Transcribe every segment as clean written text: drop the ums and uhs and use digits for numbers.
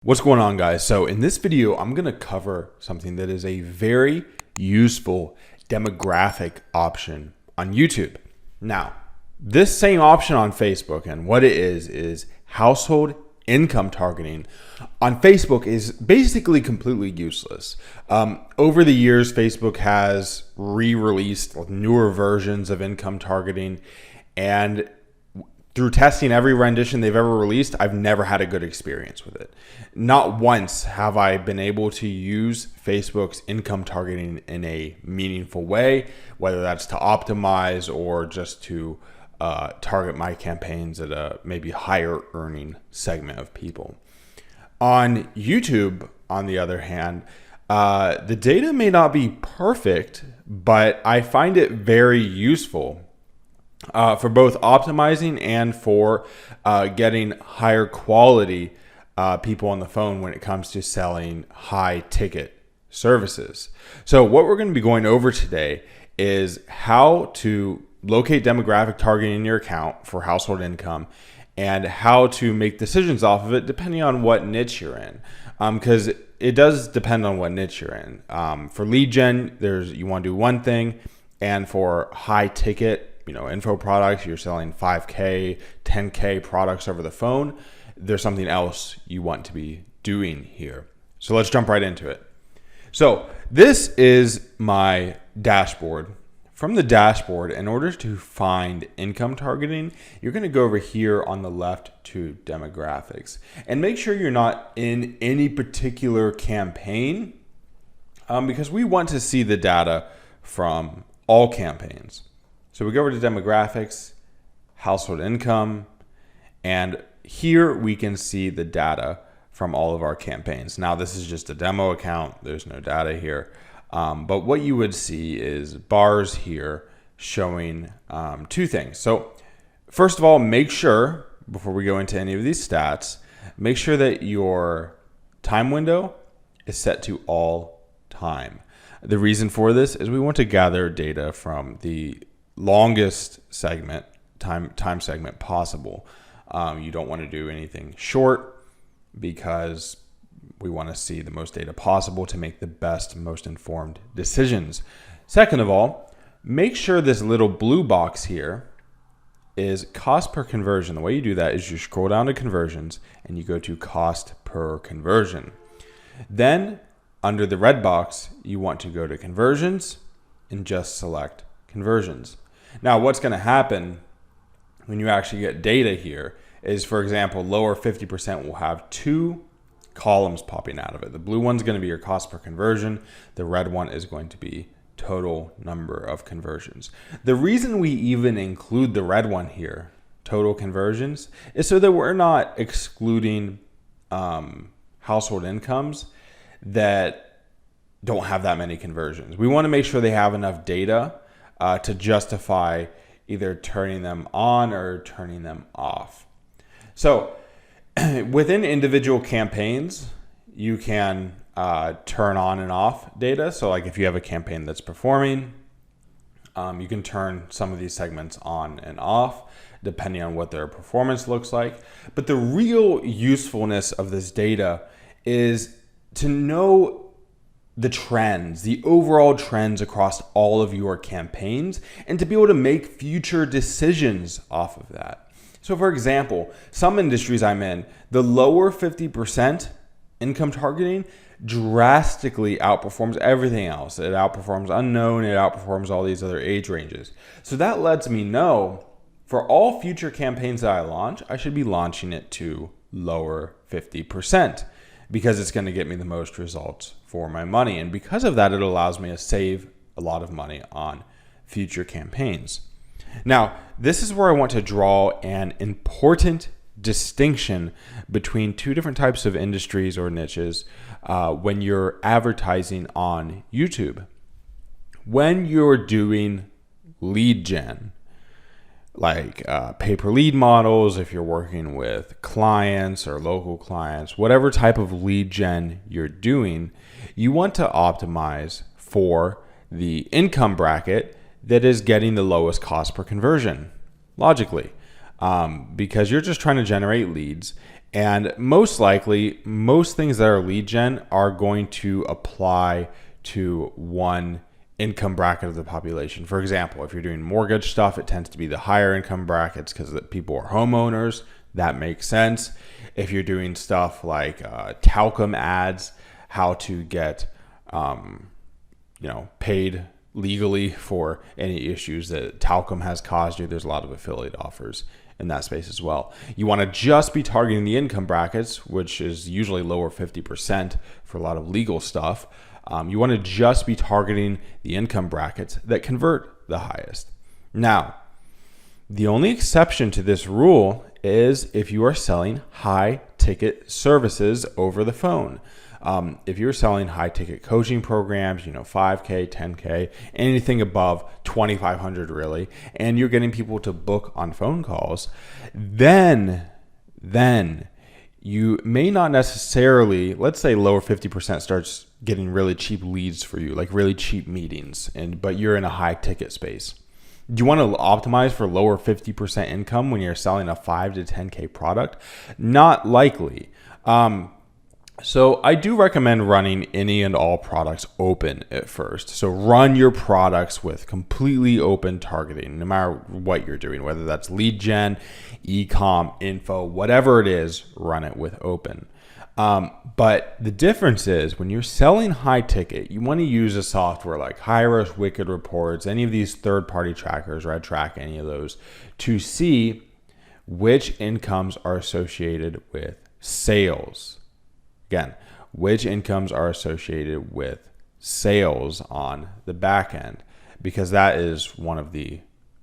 What's going on, guys? So in this video, I'm going to cover something that is a very useful demographic option on YouTube. Now, this same option on Facebook, and what it is household income targeting on Facebook is basically completely useless. Over the years, Facebook has re-released newer versions of income targeting, and through testing every rendition they've ever released, I've never had a good experience with it. Not once have I been able to use Facebook's income targeting in a meaningful way, whether that's to optimize or just to target my campaigns at a maybe higher earning segment of people. On YouTube, on the other hand, the data may not be perfect, but I find it very useful for both optimizing and for getting higher quality people on the phone when it comes to selling high ticket services. So what we're going to be going over today is how to locate demographic targeting in your account for household income and how to make decisions off of it depending on what niche you're in. Because it does depend on what niche you're in. For lead gen, you want to do one thing, and for high ticket info products, you're selling 5K, 10K products over the phone, there's something else you want to be doing here. So let's jump right into it. So this is my dashboard. From the dashboard, in order to find income targeting, you're going to go over here on the left to demographics and make sure you're not in any particular campaign because we want to see the data from all campaigns. So we go over to demographics, household income, and here we can see the data from all of our campaigns. Now this is just a demo account. There's no data here. But what you would see is bars here showing two things. So first of all, make sure, before we go into any of these stats, make sure that your time window is set to all time. The reason for this is we want to gather data from the longest segment, time segment possible. You don't want to do anything short because we want to see the most data possible to make the best, most informed decisions. Second of all, make sure this little blue box here is cost per conversion. The way you do that is you scroll down to conversions and you go to cost per conversion. Then under the red box, you want to go to conversions and just select conversions. Now, what's going to happen when you actually get data here is, for example, lower 50% will have two columns popping out of it. The blue one's going to be your cost per conversion. The red one is going to be total number of conversions. The reason we even include the red one here, total conversions, is so that we're not excluding household incomes that don't have that many conversions. We want to make sure they have enough data to justify either turning them on or turning them off. So within individual campaigns, you can turn on and off data. So like if you have a campaign that's performing, you can turn some of these segments on and off depending on what their performance looks like. But the real usefulness of this data is to know the trends, the overall trends across all of your campaigns, and to be able to make future decisions off of that. So for example, some industries I'm in, the lower 50% income targeting drastically outperforms everything else. It outperforms unknown, it outperforms all these other age ranges. So that lets me know for all future campaigns that I launch, I should be launching it to lower 50%. Because it's going to get me the most results for my money. And because of that, it allows me to save a lot of money on future campaigns. Now, this is where I want to draw an important distinction between two different types of industries or niches when you're advertising on YouTube. When you're doing lead gen, like pay-per-lead models, if you're working with clients or local clients, whatever type of lead gen you're doing, you want to optimize for the income bracket that is getting the lowest cost per conversion, logically, because you're just trying to generate leads And most likely, most things that are lead gen are going to apply to one income bracket of the population. For example, if you're doing mortgage stuff, it tends to be the higher income brackets because people are homeowners. That makes sense. If you're doing stuff like talcum ads, how to get paid legally for any issues that talcum has caused you, there's a lot of affiliate offers in that space as well. You want to just be targeting the income brackets, which is usually lower 50% for a lot of legal stuff. You want to just be targeting the income brackets that convert the highest. Now, the only exception to this rule is if you are selling high ticket services over the phone. If you're selling high ticket coaching programs, $5K, $10K, anything above $2,500 really, and you're getting people to book on phone calls, then you may not necessarily, let's say lower 50% starts getting really cheap leads for you, like really cheap meetings, but you're in a high ticket space. Do you want to optimize for lower 50% income when you're selling a 5 to 10K product? Not likely. So I do recommend running any and all products open at first. So run your products with completely open targeting, no matter what you're doing, whether that's lead gen, e-com, info, whatever it is, run it with open. But the difference is when you're selling high ticket, you want to use a software like HighRisk, Wicked Reports, any of these third-party trackers, Red Track, any of those, to see which incomes are associated with sales. Again, which incomes are associated with sales on the back end, because that is one of the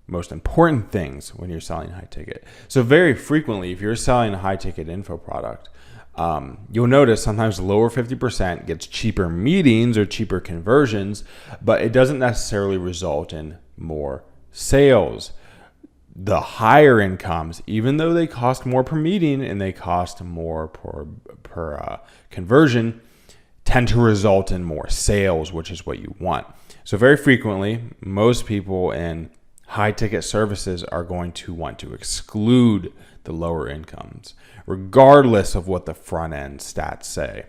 most important things when you're selling high ticket. So very frequently, if you're selling a high ticket info product, you'll notice sometimes lower 50% gets cheaper meetings or cheaper conversions, but it doesn't necessarily result in more sales. The higher incomes, even though they cost more per meeting and they cost more per conversion, tend to result in more sales, which is what you want. So very frequently, most people in high ticket services are going to want to exclude the lower incomes, regardless of what the front end stats say.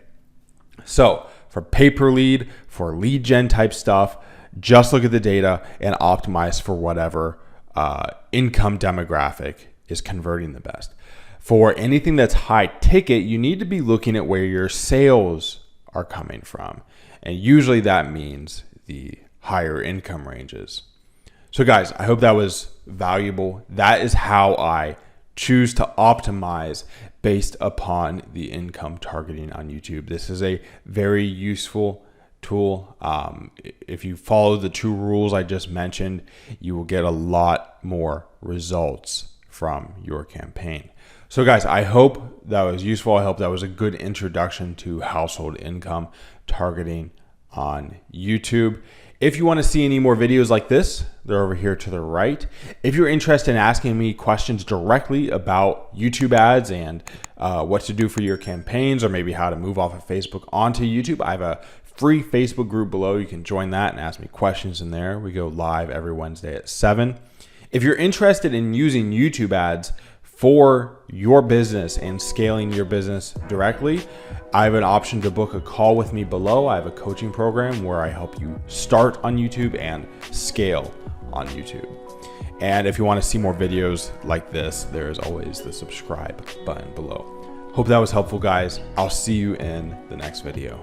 So for pay per lead, for lead gen type stuff, just look at the data and optimize for whatever income demographic is converting the best. For anything that's high ticket, you need to be looking at where your sales are coming from. And usually that means the higher income ranges. So guys, I hope that was valuable. That is how I choose to optimize based upon the income targeting on YouTube. This is a very useful tool. If you follow the 2 rules I just mentioned, you will get a lot more results from your campaign. So guys, I hope that was useful. I hope that was a good introduction to household income targeting on YouTube. If you want to see any more videos like this, they're over here to the right. If you're interested in asking me questions directly about YouTube ads and what to do for your campaigns, or maybe how to move off of Facebook onto YouTube, I have a free Facebook group below. You can join that and ask me questions in there. We go live every Wednesday at 7. If you're interested in using YouTube ads for your business and scaling your business directly, I have an option to book a call with me below. I have a coaching program where I help you start on YouTube and scale on YouTube. And if you want to see more videos like this, there's always the subscribe button below. Hope that was helpful, guys. I'll see you in the next video.